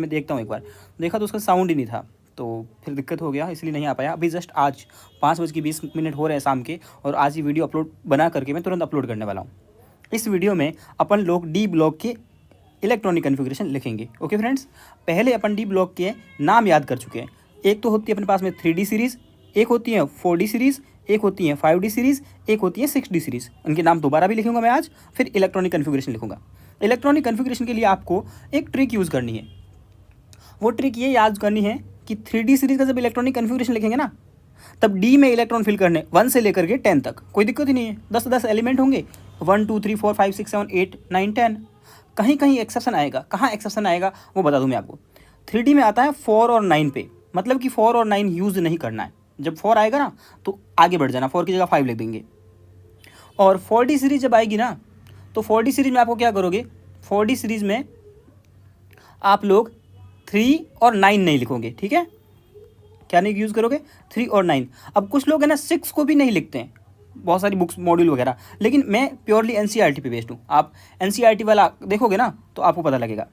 मैं देखता हूँ एक बार, देखा तो उसका साउंड ही नहीं था, तो फिर दिक्कत हो गया, इसलिए नहीं आ पाया। अभी जस्ट आज 5:20 हो रहे हैं शाम के, और आज ये वीडियो अपलोड बना करके मैं तुरंत अपलोड करने वाला हूँ। इस वीडियो में अपन लोग डी ब्लॉक के इलेक्ट्रॉनिक कन्फिग्रेशन लिखेंगे। ओके फ्रेंड्स, पहले अपन डी ब्लॉक के नाम याद कर चुके हैं। एक तो होती है अपने पास में 3D सीरीज़, एक होती है 4D सीरीज़, एक होती है 5D सीरीज़, एक होती है 6D सीरीज़। उनके नाम दोबारा भी लिखूंगा मैं आज, फिर इलेक्ट्रॉनिक कन्फिग्रेशन लिखूंगा। इलेक्ट्रॉनिक कन्फिग्रेशन के लिए आपको एक ट्रिक यूज़ करनी है। वो ट्रिक ये याद करनी है कि 3D सीरीज़ का जब इलेक्ट्रॉनिक कन्फिग्रेशन लिखेंगे ना, तब डी में इलेक्ट्रॉन फिल करने 1 से लेकर के 10 तक, कोई दिक्कत ही नहीं है। 10 एलिमेंट होंगे, 1 2 3 4 5 6 7 8 9 10। कहीं कहीं एक्सेप्शन आएगा, कहाँ एक्सेप्शन आएगा वो बता दूँ मैं आपको। 3D में आता है 4 और 9 पे, मतलब कि 4 और 9 यूज़ नहीं करना है। जब 4 आएगा ना तो आगे बढ़ जाना, 4 की जगह 5 लिख देंगे। और 4D सीरीज़ जब आएगी ना, तो 4D सीरीज़ में आपको क्या करोगे, 4D सीरीज़ में आप लोग 3 और 9 नहीं लिखोगे, ठीक है। क्या नहीं यूज़ करोगे, 3 और 9। अब कुछ लोग है ना 6 को भी नहीं लिखते हैं, बहुत सारी बुक्स मॉड्यूल वगैरह, लेकिन मैं प्योरली NCERT पे बेस्ड हूँ। आप NCERT वाला देखोगे ना तो आपको पता लगेगा।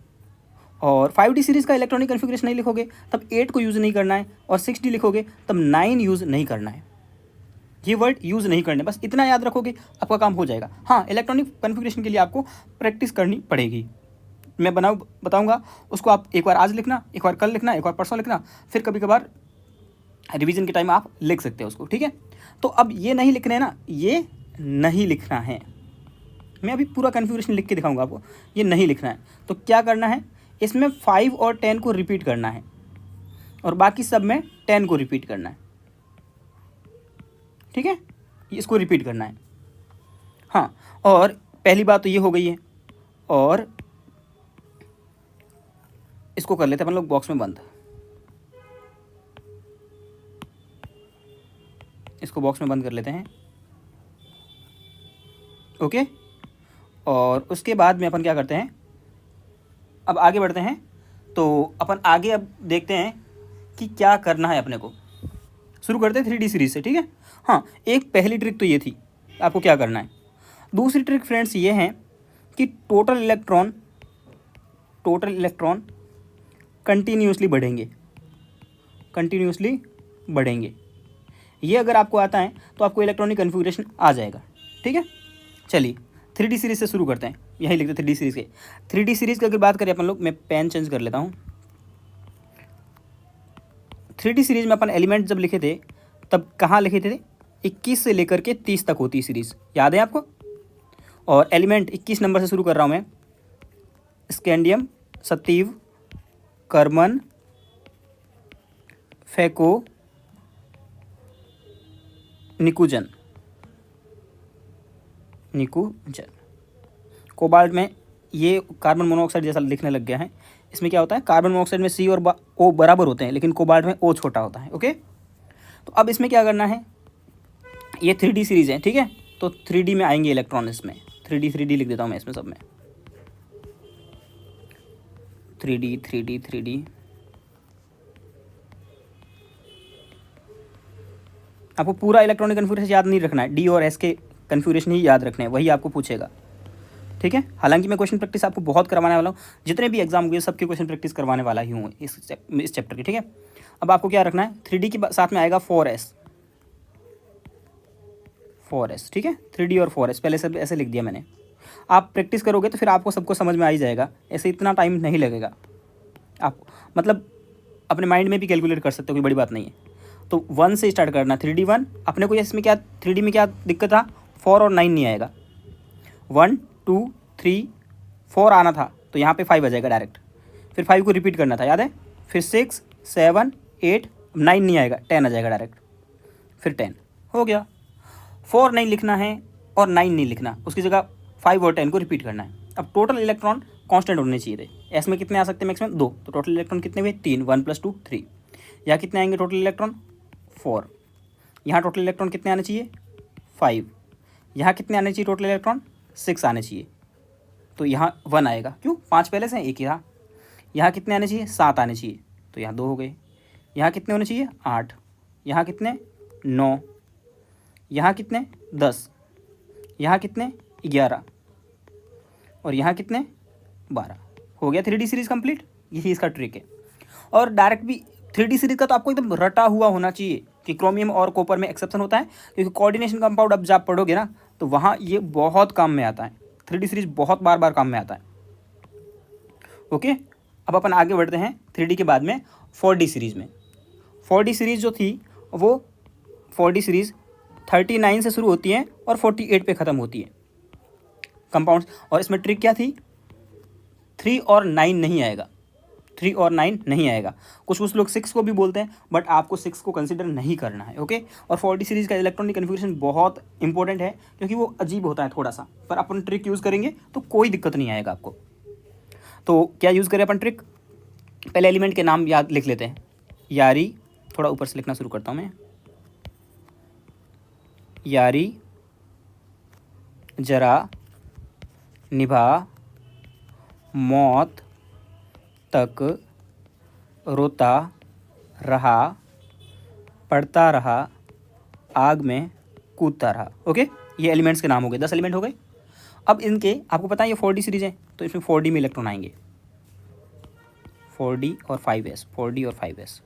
और 5D सीरीज़ का इलेक्ट्रॉनिक कन्फिग्रेशन नहीं लिखोगे तब 8 को यूज़ नहीं करना है, और 6D लिखोगे तब 9 यूज़ नहीं करना है। ये वर्ड यूज़ नहीं करने, बस इतना याद रखोगे आपका काम हो जाएगा। हाँ, इलेक्ट्रॉनिक कन्फिग्रेशन के लिए आपको प्रैक्टिस करनी पड़ेगी। मैं बताऊँगा उसको, आप एक बार आज लिखना, एक बार कल लिखना, एक बार परसों लिखना, फिर कभी कभार रिवीजन के टाइम आप लिख सकते हो उसको, ठीक है। तो अब ये नहीं लिखना है ना, ये नहीं लिखना है। मैं अभी पूरा कन्फिग्रेशन लिख के दिखाऊंगा आपको। ये नहीं लिखना है तो क्या करना है, इसमें 5 और 10 को रिपीट करना है, और बाकी सब में 10 को रिपीट करना है, ठीक है। इसको रिपीट करना है। हाँ, और पहली बात तो ये हो गई है, और इसको कर लेते हैं अपन लोग बॉक्स में बंद। इसको बॉक्स में बंद कर लेते हैं, ओके। और उसके बाद में अपन क्या करते हैं, अब आगे बढ़ते हैं। तो अपन आगे अब देखते हैं कि क्या करना है अपने को। शुरू करते हैं 3D सीरीज से, ठीक है। हाँ, एक पहली ट्रिक तो ये थी, आपको क्या करना है। दूसरी ट्रिक फ्रेंड्स ये है कि टोटल इलेक्ट्रॉन कंटिन्यूसली बढ़ेंगे। ये अगर आपको आता है तो आपको इलेक्ट्रॉनिक कन्फिग्रेशन आ जाएगा, ठीक है। चलिए 3D सीरीज से शुरू करते हैं, यही लिखते हैं 3D सीरीज के। 3D सीरीज की अगर बात करें अपन लोग, मैं पेन चेंज कर लेता हूँ। 3D सीरीज में अपन एलिमेंट जब लिखे थे तब कहाँ लिखे थे, 21 से लेकर के 30 तक होती है सीरीज, याद है आपको। और एलिमेंट 21 नंबर से शुरू कर रहा हूँ मैं, स्कैंडियम, सतीव, कर्मन, फेको, निकुंजन। कोबाल्ट में ये कार्बन मोनोऑक्साइड जैसा लिखने लग गया है। इसमें क्या होता है, कार्बन मोनोऑक्साइड में C और O बराबर होते हैं, लेकिन कोबाल्ट में O छोटा होता है, ओके। तो अब इसमें क्या करना है, ये 3D सीरीज है, ठीक है। तो 3D में आएंगे इलेक्ट्रॉन, इसमें 3D लिख देता हूँ मैं इसमें सब में, 3D। आपको पूरा इलेक्ट्रॉनिक कन्फिग्रेशन याद नहीं रखना है, D और S के कन्फिग्रेशन ही याद रखने हैं, वही आपको पूछेगा, ठीक है। हालांकि मैं क्वेश्चन प्रैक्टिस आपको बहुत करवाने वाला हूँ, जितने भी एग्जाम हुए सबके क्वेश्चन प्रैक्टिस करवाने वाला ही हूँ इस चैप्टर की, ठीक है। अब आपको क्या रखना है, 3D के साथ में आएगा 4S, ठीक है। 3D और 4S पहले से ऐसे लिख दिया मैंने। आप प्रैक्टिस करोगे तो फिर आपको सबको समझ में आ ही जाएगा, ऐसे इतना टाइम नहीं लगेगा। आप मतलब अपने माइंड में भी कैलकुलेट कर सकते हो, कोई बड़ी बात नहीं है। तो 1 से स्टार्ट करना, 3D 1। अपने को इसमें क्या 3D में क्या दिक्कत था, 4 और 9 नहीं आएगा। 1 2 3 4 आना था तो यहाँ पे 5 आ जाएगा डायरेक्ट, फिर 5 को रिपीट करना था, याद है। फिर 6 7 8, 9 नहीं आएगा, 10 आ जाएगा डायरेक्ट, फिर 10 हो गया। 4 नहीं लिखना है और 9 नहीं लिखना, उसकी जगह 5 और 10 को रिपीट करना है। अब टोटल इलेक्ट्रॉन कांस्टेंट होने चाहिए थे। एस में कितने आ सकते हैं मैक्सिमम, 2, तो टोटल इलेक्ट्रॉन कितने हुए, 3, 1 + 2 3। यहाँ कितने आएंगे टोटल इलेक्ट्रॉन, 4। यहाँ टोटल इलेक्ट्रॉन कितने आने चाहिए, 5। यहाँ कितने आने चाहिए टोटल इलेक्ट्रॉन, 6 आने चाहिए। तो यहाँ 1 आएगा, क्यों, 5 पहले से एक ही था। यहाँ कितने आने चाहिए, 7 आने चाहिए, तो यहाँ 2 हो गए। यहाँ कितने होने चाहिए, 8। यहाँ कितने, 9। यहाँ कितने, 10। यहाँ कितने, 11। और यहाँ कितने, 12। हो गया 3D सीरीज कंप्लीट। यही इसका ट्रिक है। और डायरेक्ट भी 3D सीरीज का तो आपको एकदम रटा हुआ होना चाहिए कि क्रोमियम और कॉपर में एक्सेप्शन होता है, क्योंकि कोऑर्डिनेशन कंपाउंड अब जब आप पढ़ोगे ना तो वहाँ ये बहुत काम में आता है। 3D सीरीज बहुत बार बार काम में आता है। ओके, अब अपन आगे बढ़ते हैं 3D के बाद में 4D सीरीज में। 4D सीरीज जो थी वो 4D सीरीज 39 से शुरू होती है और 48 पे ख़त्म होती है कंपाउंड्स। और इसमें ट्रिक क्या थी, 3 और 9 नहीं आएगा, 3 और 9 नहीं आएगा। कुछ लोग 6 को भी बोलते हैं, बट आपको 6 को कंसिडर नहीं करना है। ओके, और 4D सीरीज़ का इलेक्ट्रॉनिक कन्फिगरेशन बहुत इंपॉर्टेंट है, क्योंकि वो अजीब होता है थोड़ा सा, पर अपन ट्रिक यूज़ करेंगे तो कोई दिक्कत नहीं आएगा आपको। तो क्या यूज़ करें अपन ट्रिक, पहले एलिमेंट के नाम याद लिख लेते हैं। यारी, थोड़ा ऊपर से लिखना शुरू करता हूँ मैं, यारी, जरा, निभा, मौत, तक, रोता रहा, पढ़ता रहा, आग में कूदता रहा। ओके, ये एलिमेंट्स के नाम हो गए, 10 एलिमेंट हो गए। अब इनके आपको पता है ये 4D सीरीज है, तो इसमें 4D में इलेक्ट्रॉन आएंगे, 4D और 5s, 4D और 5s।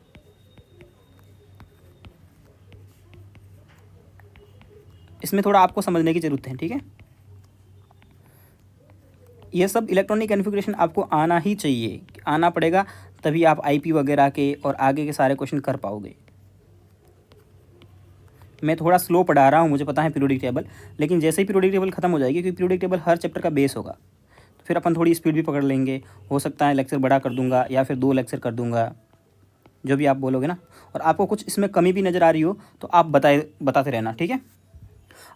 इसमें थोड़ा आपको समझने की ज़रूरत है, ठीक है। ये सब इलेक्ट्रॉनिक कॉन्फ़िगरेशन आपको आना ही चाहिए, आना पड़ेगा, तभी आप आईपी वगैरह के और आगे के सारे क्वेश्चन कर पाओगे। मैं थोड़ा स्लो पढ़ा रहा हूँ, मुझे पता है पीरियोडिक टेबल, लेकिन जैसे ही पीरियोडिक टेबल खत्म हो जाएगी, क्योंकि पीरियोडिक टेबल हर चैप्टर का बेस होगा, तो फिर अपन थोड़ी स्पीड भी पकड़ लेंगे। हो सकता है लेक्चर बड़ा कर दूंगा या फिर 2 लेक्चर कर दूंगा, जो भी आप बोलोगे ना। और आपको कुछ इसमें कमी भी नज़र आ रही हो तो आप बताते रहना, ठीक है।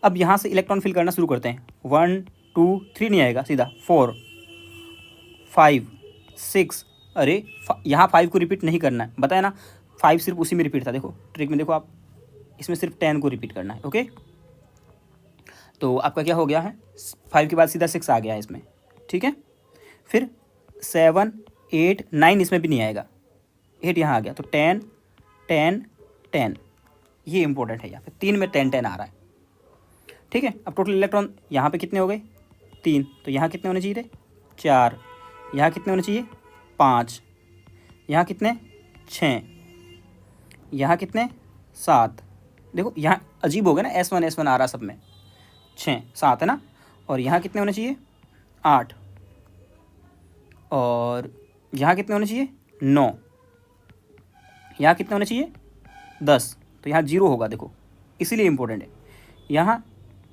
अब यहाँ से इलेक्ट्रॉन फिल करना शुरू करते हैं। 1 2 3 नहीं आएगा, सीधा 4 5 6। अरे यहाँ 5 को रिपीट नहीं करना है, बताया ना, 5 सिर्फ उसी में रिपीट था। देखो ट्रिक में देखो आप, इसमें सिर्फ 10 को रिपीट करना है। ओके, तो आपका क्या हो गया है, 5 के बाद सीधा 6 आ गया है इसमें, ठीक है। फिर 7 8 9 इसमें भी नहीं आएगा, 8 यहाँ आ गया, तो 10 10 10, ये इंपॉर्टेंट है। यहाँ पे 3 में 10 10 आ रहा है, ठीक है। अब टोटल इलेक्ट्रॉन यहाँ पे कितने हो गए, 3, तो यहाँ कितने होने चाहिए थे, 4, यहाँ कितने होने चाहिए, 5, यहाँ कितने, 6, यहाँ कितने, 7। देखो यहाँ अजीब हो गया ना, S1 आ रहा सब में, 6 7 है ना। और यहाँ कितने होने चाहिए, 8, और यहाँ कितने होने चाहिए, 9, यहाँ कितने होने चाहिए, 10, तो यहाँ 0 होगा, देखो इसीलिए इम्पोर्टेंट है। यहाँ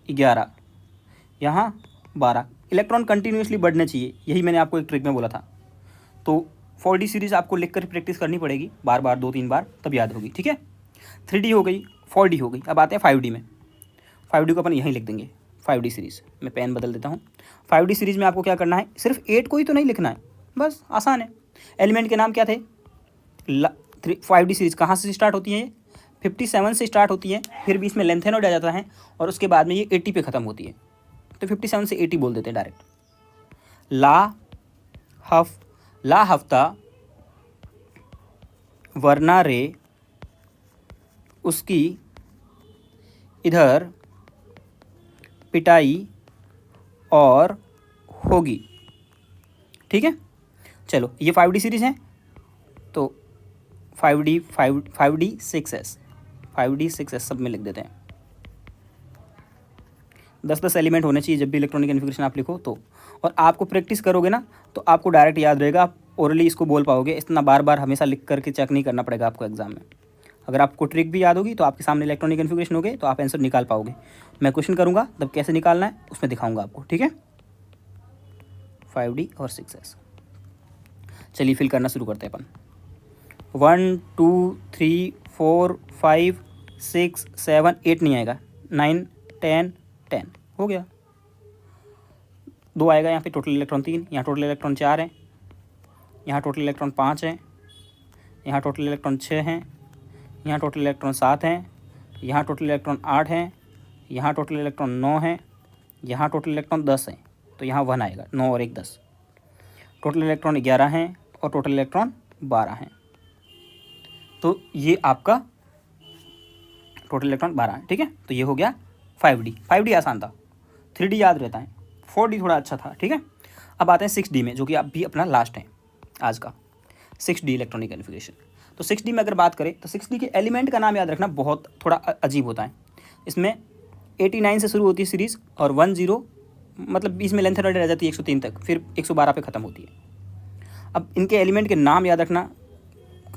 11, यहाँ 12, इलेक्ट्रॉन कंटिन्यूसली बढ़ने चाहिए, यही मैंने आपको एक ट्रिक में बोला था। तो 4D सीरीज़ आपको लिख कर प्रैक्टिस करनी पड़ेगी बार बार, 2-3 बार, तब याद होगी, ठीक है। 3D हो गई, 4D हो गई, अब आते हैं 5D में। 5D को अपन यहीं लिख देंगे, 5D सीरीज़। मैं पेन बदल देता हूँ। 5D सीरीज़ में आपको क्या करना है, सिर्फ 8 को ही तो नहीं लिखना है, बस आसान है। एलिमेंट के नाम क्या थे, 5D सीरीज़ कहाँ से स्टार्ट होती है, 57 से स्टार्ट होती है, फिर बीच में लेंथेनोइड आ जाता है, और उसके बाद में ये 80 पे ख़त्म होती है, तो 57 से 80 बोल देते हैं डायरेक्ट। ला हफ्ता, वरना रे, उसकी इधर पिटाई और होगी, ठीक है। चलो ये 5D सीरीज़ है, तो 5D 6s, 5D 6s सब में लिख देते हैं। 10-10 एलिमेंट होने चाहिए जब भी इलेक्ट्रॉनिक कॉन्फ़िगरेशन आप लिखो तो। और आपको प्रैक्टिस करोगे ना तो आपको डायरेक्ट याद रहेगा, आप ओरली इसको बोल पाओगे, इतना बार बार हमेशा लिख करके चेक नहीं करना पड़ेगा आपको एग्जाम में। अगर आपको ट्रिक भी याद होगी तो आपके सामने इलेक्ट्रॉनिक कॉन्फ़िगरेशन हो गए तो आप आंसर निकाल पाओगे। मैं क्वेश्चन करूँगा तब कैसे निकालना है उसमें दिखाऊँगा आपको, ठीक है। 5D और 6s, चलिए फिल करना शुरू करते हैं अपन। 1 2 3 4 5 6 7 8 नहीं आएगा, 9 10 10 हो गया। 2 आएगा यहाँ पे, टोटल इलेक्ट्रॉन 3, यहाँ टोटल इलेक्ट्रॉन 4 है, यहाँ टोटल इलेक्ट्रॉन 5 है, यहाँ टोटल इलेक्ट्रॉन 6 हैं, यहाँ टोटल इलेक्ट्रॉन 7 हैं, यहाँ टोटल इलेक्ट्रॉन 8 हैं, यहाँ टोटल इलेक्ट्रॉन 9 है, यहाँ टोटल इलेक्ट्रॉन 10 है, तो यहाँ 1 आएगा, 9 और 1 10। टोटल इलेक्ट्रॉन 11 हैं और टोटल इलेक्ट्रॉन 12 हैं, तो ये आपका टोटल इलेक्ट्रॉन 12 है, ठीक है। तो ये हो गया 5D। 5D आसान था, 3D याद रहता है, 4D थोड़ा अच्छा था, ठीक है। अब आते हैं 6D में, जो कि अब भी अपना लास्ट है आज का। 6D electronic configuration. तो 6D में अगर बात करें तो 6D के एलिमेंट का नाम याद रखना बहुत थोड़ा अजीब होता है। इसमें 89 से शुरू होती है सीरीज़ और 10 मतलब बीच में लेंथ रह जाती है 103 तक, फिर 112 पे ख़त्म होती है। अब इनके एलिमेंट के नाम याद रखना,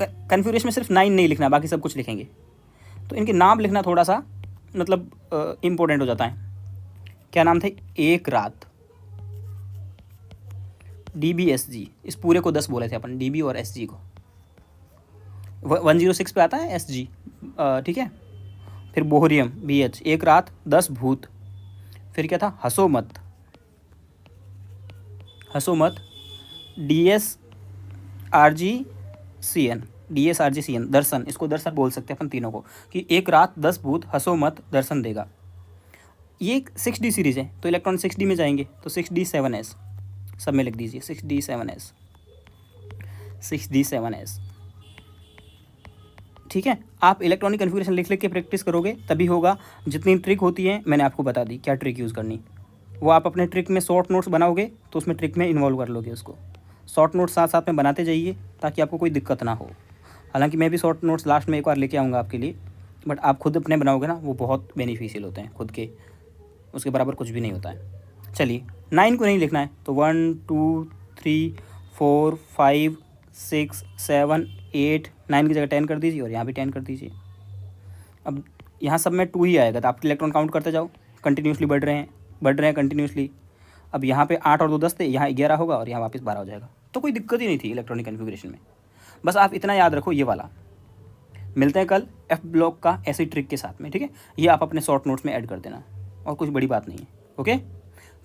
कन्फिग्रेशन में सिर्फ 9 नहीं लिखना, बाकी सब कुछ लिखेंगे। तो इनके नाम लिखना थोड़ा सा मतलब इम्पोर्टेंट हो जाता है। क्या नाम थे? एक रात, DBSG, इस पूरे को 10 बोले थे अपन, DB और SG को। 106 पे आता है SG, ठीक है। फिर बोहरियम BH, एक रात 10 भूत। फिर क्या था? हंसो मत, DSRGCN, दर्शन, इसको दर्शन बोल सकते हैं अपन तीनों को, कि एक रात 10 भूत, हंसो मत, दर्शन देगा। ये एक 6D सीरीज़ है, तो इलेक्ट्रॉन 6D में जाएंगे तो 6D7S सब में लिख दीजिए, 6D7S। ठीक है, आप इलेक्ट्रॉनिक कन्फिग्रेशन लिख के प्रैक्टिस करोगे तभी होगा। जितनी ट्रिक होती है मैंने आपको बता दी, क्या ट्रिक यूज़ करनी, वो आप अपने ट्रिक में शॉर्ट नोट्स बनाओगे तो उसमें ट्रिक में इन्वॉल्व कर लोगे उसको। शॉर्ट नोट्स साथ साथ में बनाते जाइए ताकि आपको कोई दिक्कत ना हो। हालांकि मैं भी शॉर्ट नोट्स लास्ट में एक बार लेके आऊँगा आपके लिए, बट आप खुद अपने बनाओगे ना, वो बहुत बेनिफिशियल होते हैं खुद के, उसके बराबर कुछ भी नहीं होता है। चलिए 9 को नहीं लिखना है तो 1 2 3 4 5 6 7 8 9 की जगह 10 कर दीजिए और यहाँ भी 10 कर दीजिए। अब यहाँ सब में 2 ही आएगा तो आप इलेक्ट्रॉन काउंट करते जाओ, कंटिन्यूसली बढ़ रहे हैं कंटिन्यूसली। अब यहाँ पे 8 और 2 10 थे, यहाँ 11 होगा और यहाँ वापस 12 हो जाएगा। तो कोई दिक्कत ही नहीं थी इलेक्ट्रॉनिक कन्फिग्रेशन में। बस आप इतना याद रखो ये वाला। मिलते हैं कल F ब्लॉक का ऐसी ट्रिक के साथ में, ठीक है। ये आप अपने शॉर्ट नोट्स में ऐड कर देना और कुछ बड़ी बात नहीं है, ओके।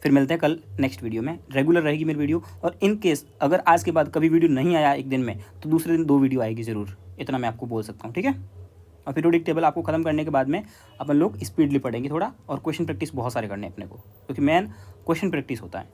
फिर मिलते हैं कल नेक्स्ट वीडियो में। रेगुलर रहेगी मेरी वीडियो, और इन केस अगर आज के बाद कभी वीडियो नहीं आया एक दिन में तो दूसरे दिन 2 वीडियो आएगी ज़रूर, इतना मैं आपको बोल सकता हूँ, ठीक है। और पीरियोडिक टेबल आपको ख़त्म करने के बाद में अपन लोग स्पीडली पढ़ेंगे थोड़ा, और क्वेश्चन प्रैक्टिस बहुत सारे करने अपने को, क्योंकि मेन क्वेश्चन प्रैक्टिस होता है।